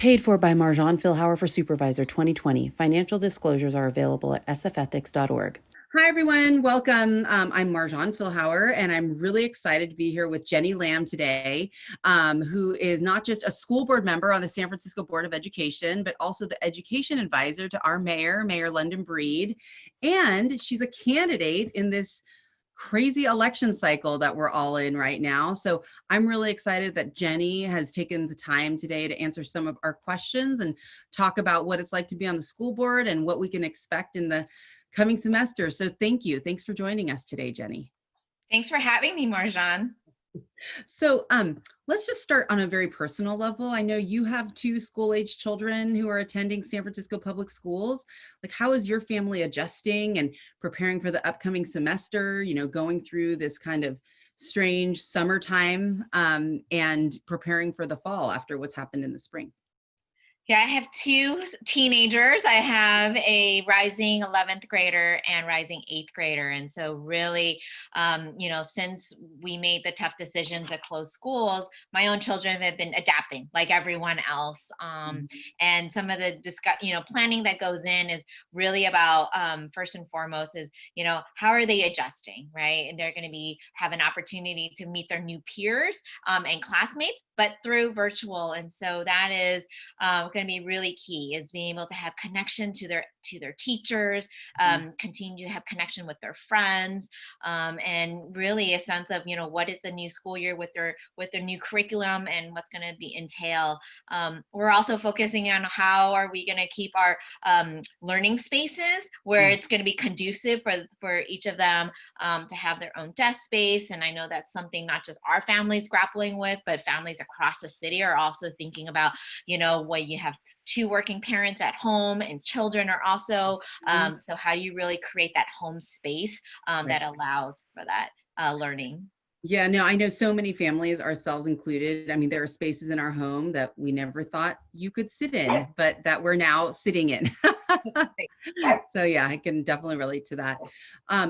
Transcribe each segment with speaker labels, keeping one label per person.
Speaker 1: Paid for by Marjan Philhour for Supervisor 2020. Financial disclosures are available at sfethics.org. Hi, everyone. Welcome. I'm Marjan Philhour, and I'm really excited to be here with Jenny Lamb today, who is not just a school board member on the San Francisco Board of Education, but also the education advisor to our mayor, Mayor London Breed. And she's a candidate in this crazy election cycle that we're all in right now. So I'm really excited that Jenny has taken the time today to answer some of our questions and talk about what it's like to be on the school board and what we can expect in the coming semester. So thank you. Thanks for joining us today, Jenny.
Speaker 2: Thanks for having me, Marjan.
Speaker 1: So let's just start on a very personal level. I know you have two school-age children who are attending San Francisco Public Schools. Like, how is your family adjusting and preparing for the upcoming semester, you know, going through this kind of strange summertime and preparing for the fall after what's happened in the spring?
Speaker 2: Yeah, I have two teenagers. I have a rising 11th grader and rising 8th grader. And so really, since we made the tough decision to close schools, my own children have been adapting like everyone else. And some of the planning that goes in is really about, first and foremost is, how are they adjusting, right? And they're going to have an opportunity to meet their new peers and classmates, but through virtual. And so that is going to be really key, is being able to have connection to their teachers, continue to have connection with their friends, and really a sense of what is the new school year with their new curriculum and what's going to be entail. We're also focusing on how are we going to keep our learning spaces where it's going to be conducive for each of them to have their own desk space. And I know that's something not just our families grappling with, but families across the city are also thinking about, where you have two working parents at home and children are also, so how do you really create that home space that allows for that learning?
Speaker 1: Yeah, no, I know so many families, ourselves included. I mean, there are spaces in our home that we never thought you could sit in, but that we're now sitting in. So yeah, I can definitely relate to that.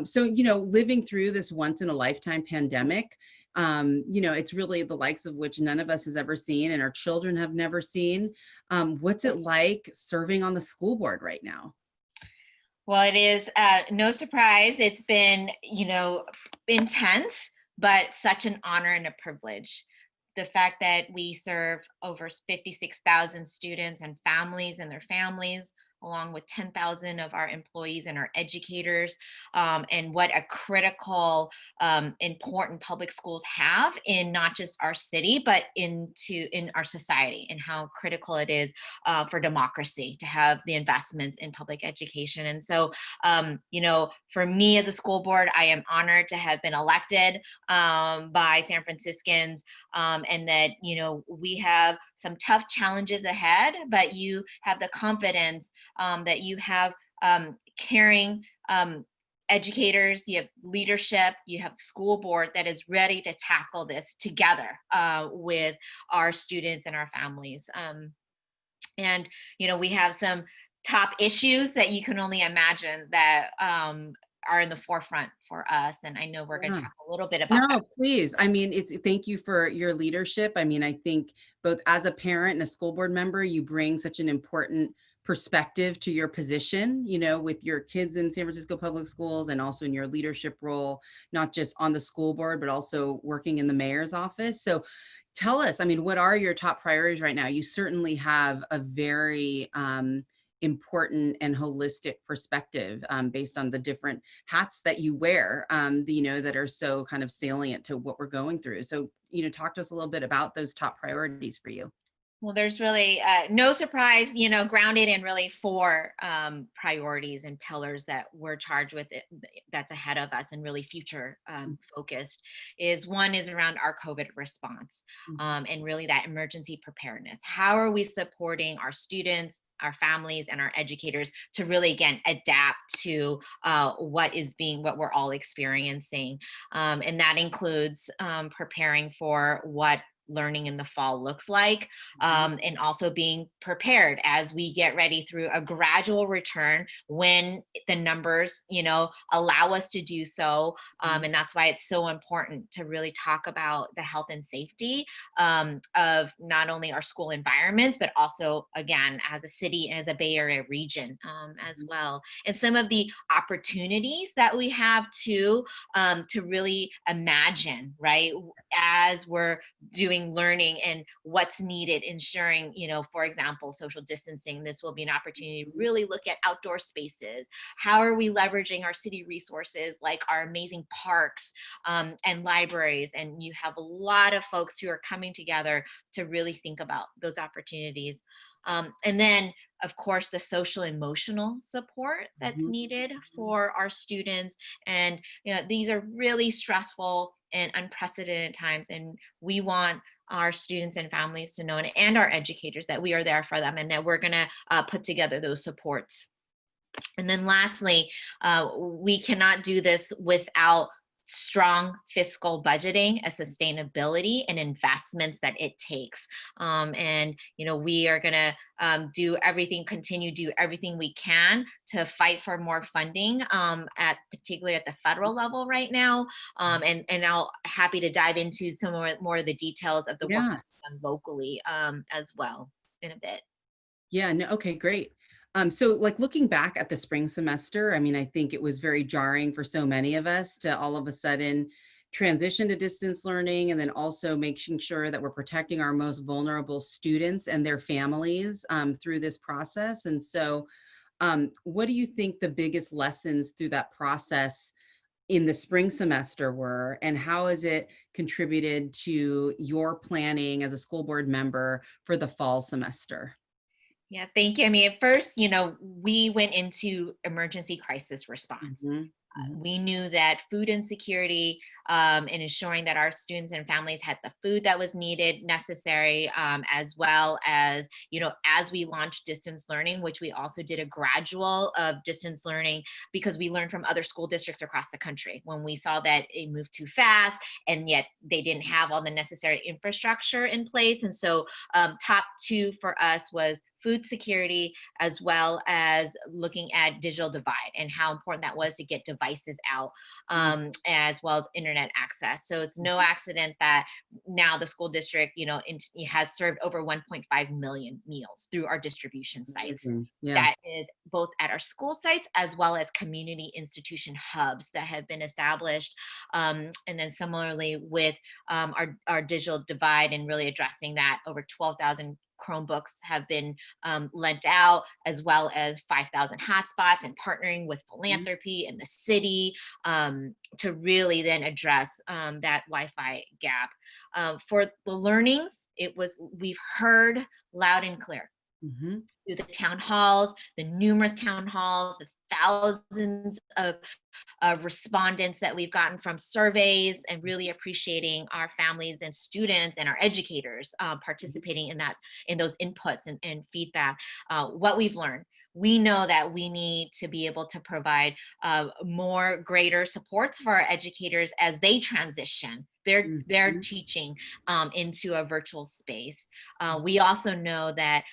Speaker 1: So, living through this once in a lifetime pandemic, it's really the likes of which none of us has ever seen and our children have never seen. What's it like serving on the school board right now?
Speaker 2: Well, it is no surprise. It's been, intense, but such an honor and a privilege. The fact that we serve over 56,000 students and families and their families, along with 10,000 of our employees and our educators, and what a critical, important public schools have in not just our city, but in our society, and how critical it is for democracy to have the investments in public education. And so, for me as a school board, I am honored to have been elected by San Franciscans, and that, we have some tough challenges ahead, but you have the confidence that you have caring educators, you have leadership, you have school board that is ready to tackle this together with our students and our families. And, we have some top issues that you can only imagine that are in the forefront for us. And I know we're going to talk a little bit about that.
Speaker 1: No, please. I mean, thank you for your leadership. I mean, I think both as a parent and a school board member, you bring such an important perspective to your position, with your kids in San Francisco Public Schools and also in your leadership role, not just on the school board, but also working in the mayor's office. So tell us, I mean, what are your top priorities right now? You certainly have a very important and holistic perspective based on the different hats that you wear, that are so kind of salient to what we're going through. So, talk to us a little bit about those top priorities for you.
Speaker 2: Well, there's really no surprise, grounded in really four priorities and pillars that we're charged with that's ahead of us and really future focused. One is around our COVID response and really that emergency preparedness. How are we supporting our students, our families, and our educators to really, again, adapt to what we're all experiencing. And that includes preparing for what learning in the fall looks like, and also being prepared as we get ready through a gradual return when the numbers, allow us to do so. And that's why it's so important to really talk about the health and safety of not only our school environments, but also, again, as a city and as a Bay Area region as well. And some of the opportunities that we have to really imagine, right, as we're doing learning and what's needed, ensuring, for example, social distancing. This will be an opportunity to really look at outdoor spaces. How are we leveraging our city resources like our amazing parks and libraries? And you have a lot of folks who are coming together to really think about those opportunities. And then, of course, the social emotional support that's needed for our students. And these are really stressful and unprecedented times, and we want our students and families to know, and our educators, that we are there for them and that we're going to put together those supports. And then lastly, we cannot do this without strong fiscal budgeting, a sustainability, and investments that it takes. And we are going to continue do everything we can to fight for more funding, particularly at the federal level right now. And I'll happy to dive into some more of the details of the work that's done locally as well in a bit.
Speaker 1: Yeah, no, okay, great. So like looking back at the spring semester, I mean, I think it was very jarring for so many of us to all of a sudden transition to distance learning, and then also making sure that we're protecting our most vulnerable students and their families through this process. And so what do you think the biggest lessons through that process in the spring semester were, and how has it contributed to your planning as a school board member for the fall semester?
Speaker 2: Yeah, thank you. I mean, at first, we went into emergency crisis response.
Speaker 1: Mhm, mhm,
Speaker 2: We knew that food insecurity and ensuring that our students and families had the food that was needed, necessary, as well as we launched distance learning, which we also did a gradual of distance learning because we learned from other school districts across the country when we saw that it moved too fast and yet they didn't have all the necessary infrastructure in place. And so top two for us was food security, as well as looking at digital divide and how important that was to get devices out, as well as internet access. So it's no accident that now the school district, has served over 1.5 million meals through our distribution sites.
Speaker 1: yeah.
Speaker 2: That is both at our school sites as well as community institution hubs that have been established. And then similarly with our digital divide and really addressing that, over 12,000 Chromebooks have been lent out, as well as 5,000 hotspots, and partnering with philanthropy and the city to really then address that Wi-Fi gap. For the learnings, we've heard loud and clear
Speaker 1: Mhm.
Speaker 2: through the town halls, the numerous town halls, the thousands of respondents that we've gotten from surveys, and really appreciating our families and students and our educators participating in those inputs and feedback. What we've learned, we know that we need to be able to provide more greater supports for our educators as they transition their
Speaker 1: Mhm.
Speaker 2: teaching into a virtual space. We also know that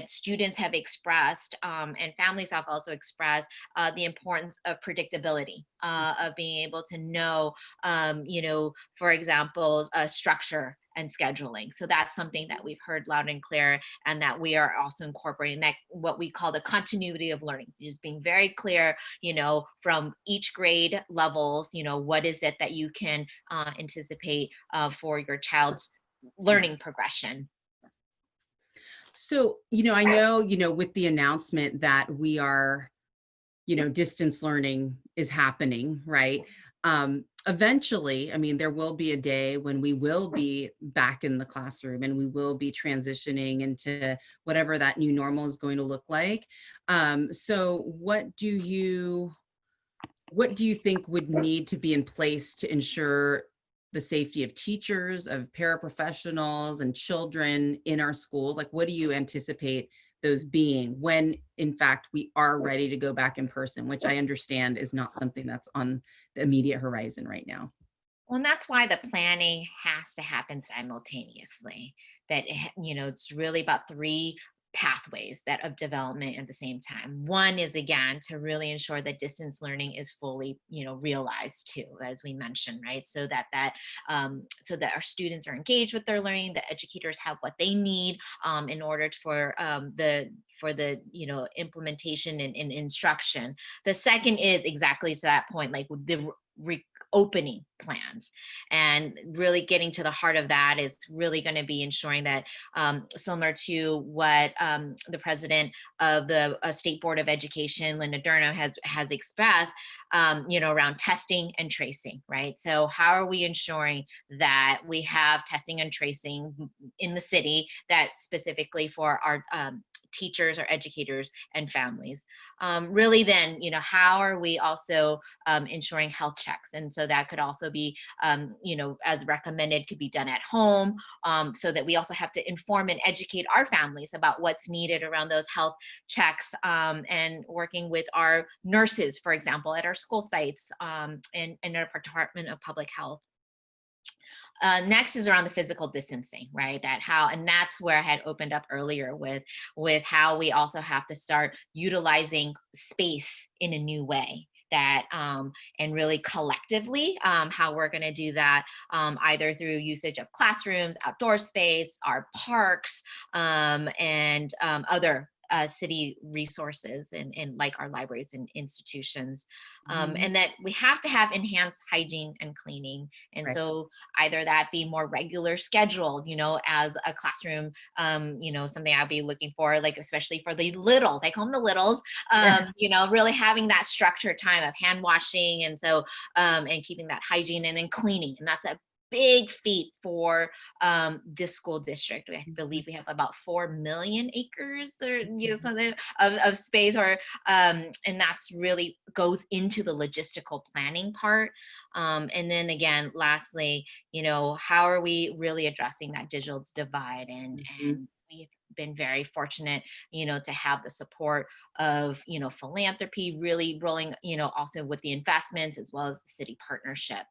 Speaker 2: students have expressed, and families have also expressed, the importance of predictability, of being able to know, for example, structure and scheduling. So that's something that we've heard loud and clear, and that we are also incorporating, that what we call the continuity of learning, just being very clear, from each grade levels, what is it that you can anticipate for your child's learning progression.
Speaker 1: So, I know, with the announcement that we are, distance learning is happening, right? Eventually, I mean, there will be a day when we will be back in the classroom and we will be transitioning into whatever that new normal is going to look like. So what do you think would need to be in place to ensure the safety of teachers, of paraprofessionals, and children in our schools? Like, what do you anticipate those being when, in fact, we are ready to go back in person, which I understand is not something that's on the immediate horizon right now?
Speaker 2: Well, and that's why the planning has to happen simultaneously. It's really about three pathways that of development at the same time. One is again to really ensure that distance learning is fully, realized too, as we mentioned, right? So that our students are engaged with their learning, the educators have what they need in order for the implementation and instruction. The second is exactly to that point, like the opening plans, and really getting to the heart of that is really going to be ensuring that, similar to what the president of the State Board of Education, Linda Durno, has expressed, around testing and tracing, right? So how are we ensuring that we have testing and tracing in the city that specifically for our teachers or educators and families? Really then, how are we also ensuring health checks? And so that could also be, as recommended, could be done at home, so that we also have to inform and educate our families about what's needed around those health checks, and working with our nurses, for example, at our school sites, and our Department of Public Health. Next is around the physical distancing, right? And that's where I had opened up earlier with how we also have to start utilizing space in a new way. And really collectively, how we're going to do that, either through usage of classrooms, outdoor space, our parks, and other city resources, and like our libraries and institutions.
Speaker 1: Mhm.
Speaker 2: And that we have to have enhanced hygiene and cleaning. And
Speaker 1: Right.
Speaker 2: so either that be more regular scheduled, as a classroom, something I'll be looking for, like especially for the littles, I call them the littles,
Speaker 1: Yeah.
Speaker 2: really having that structured time of hand washing, and so and keeping that hygiene, and then cleaning. And that's a big feat for this school district. I
Speaker 1: Mhm.
Speaker 2: believe we have about 4 million acres, or something of space, or and that's really goes into the logistical planning part. And then again, lastly, how are we really addressing that digital divide? and
Speaker 1: Mhm.
Speaker 2: and we've been very fortunate, to have the support of, philanthropy really rolling, also with the investments as well as the city partnership.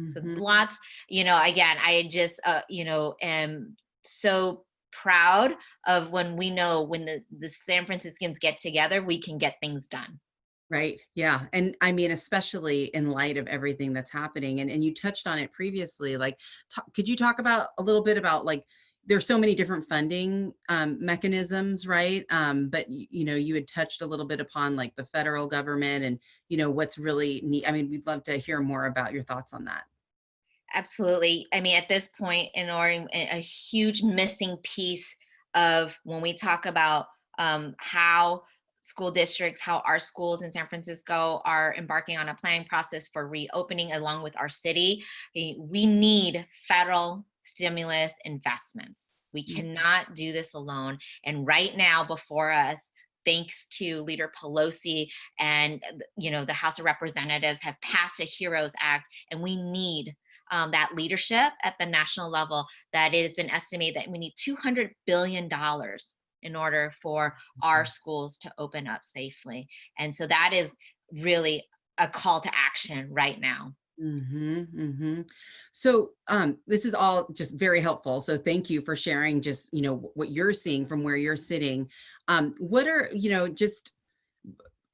Speaker 2: So
Speaker 1: Mhm.
Speaker 2: lots, again, I just, am so proud of when we know when the San Franciscans get together, we can get things done.
Speaker 1: Right. Yeah. And I mean, especially in light of everything that's happening. And you touched on it previously. Like, could you talk about a little bit about like, there's so many different funding mechanisms, right? But you had touched a little bit upon like the federal government and what's really neat. I mean, we'd love to hear more about your thoughts on that.
Speaker 2: Absolutely. I mean, at this point, in order a huge missing piece of when we talk about how school districts, how our schools in San Francisco are embarking on a planning process for reopening along with our city, we need federal stimulus investments. We
Speaker 1: Mhm.
Speaker 2: cannot do this alone. And right now, before us, thanks to Leader Pelosi and the House of Representatives have passed a HEROES Act, and we need that leadership at the national level. That it has been estimated that we need $200 billion in order for our schools to open up safely. And so that is really a call to action right now.
Speaker 1: Mm-hmm. So this is all just very helpful. So thank you for sharing just, what you're seeing from where you're sitting. What are, just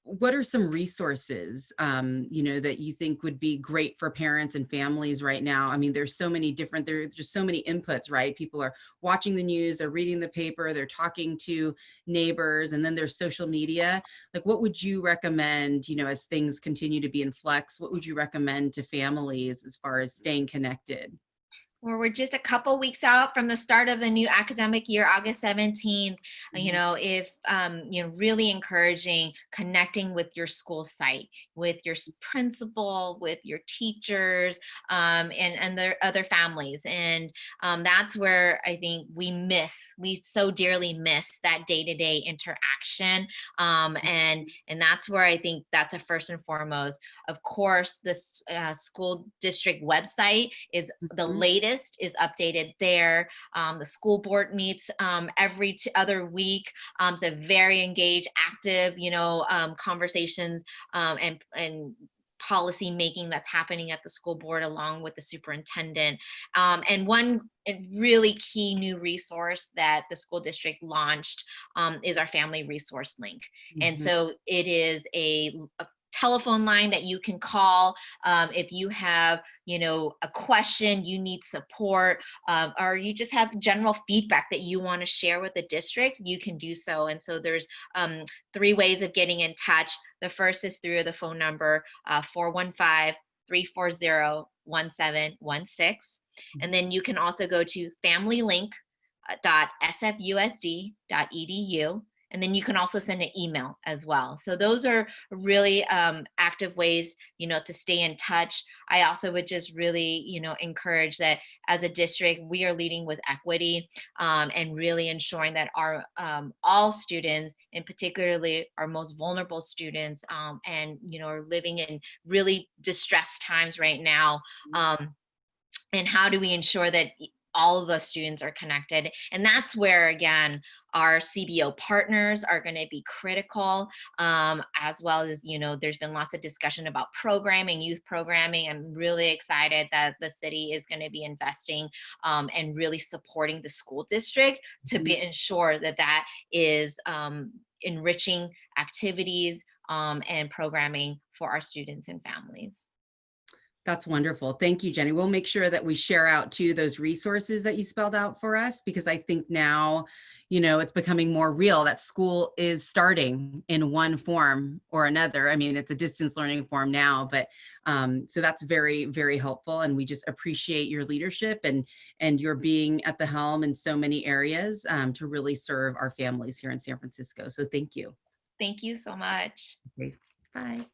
Speaker 1: what are some resources that you think would be great for parents and families right now? I mean, there's so many different, there's just so many inputs, right? People are watching the news, they're reading the paper, they're talking to neighbors, and then there's social media. Like, what would you recommend, as things continue to be in flux? What would you recommend to families as far as staying connected?
Speaker 2: Well, we're just a couple weeks out from the start of the new academic year, August 17th.
Speaker 1: Mhm.
Speaker 2: If really encouraging connecting with your school site, with your principal, with your teachers, and their other families. And that's where I think we so dearly miss that day-to-day interaction. And that's where I think that's a first and foremost. Of course, this school district website is the
Speaker 1: Mhm.
Speaker 2: latest is updated there. The school board meets every other week. So very engaged, active, conversations, and policy making that's happening at the school board along with the superintendent. And one really key new resource that the school district launched is our family resource link. And
Speaker 1: Mhm.
Speaker 2: so it is a telephone line that you can call if you have, a question, you need support, or you just have general feedback that you want to share with the district, you can do so. And so there's 3 ways of getting in touch. The first is through the phone number 415 340 1716. And then you can also go to familylink.sfusd.edu. And then you can also send an email as well. So those are really active ways, to stay in touch. I also would just really, encourage that as a district, we are leading with equity and really ensuring that our all students, and particularly our most vulnerable students, and are living in really distressed times right now. And how do we ensure that all of the students are connected? And that's where, again, our CBO partners are going to be critical, as well as, there's been lots of discussion about programming, youth programming. I'm really excited that the city is going to be investing and really supporting the school district to ensure that that is enriching activities and programming for our students and families.
Speaker 1: That's wonderful. Thank you, Jenny. We'll make sure that we share out to those resources that you spelled out for us, because I think now, it's becoming more real that school is starting in one form or another. I mean, it's a distance learning form now, but so that's very, very helpful. And we just appreciate your leadership and your being at the helm in so many areas to really serve our families here in San Francisco. So thank you.
Speaker 2: Thank you so much.
Speaker 1: Okay. Bye.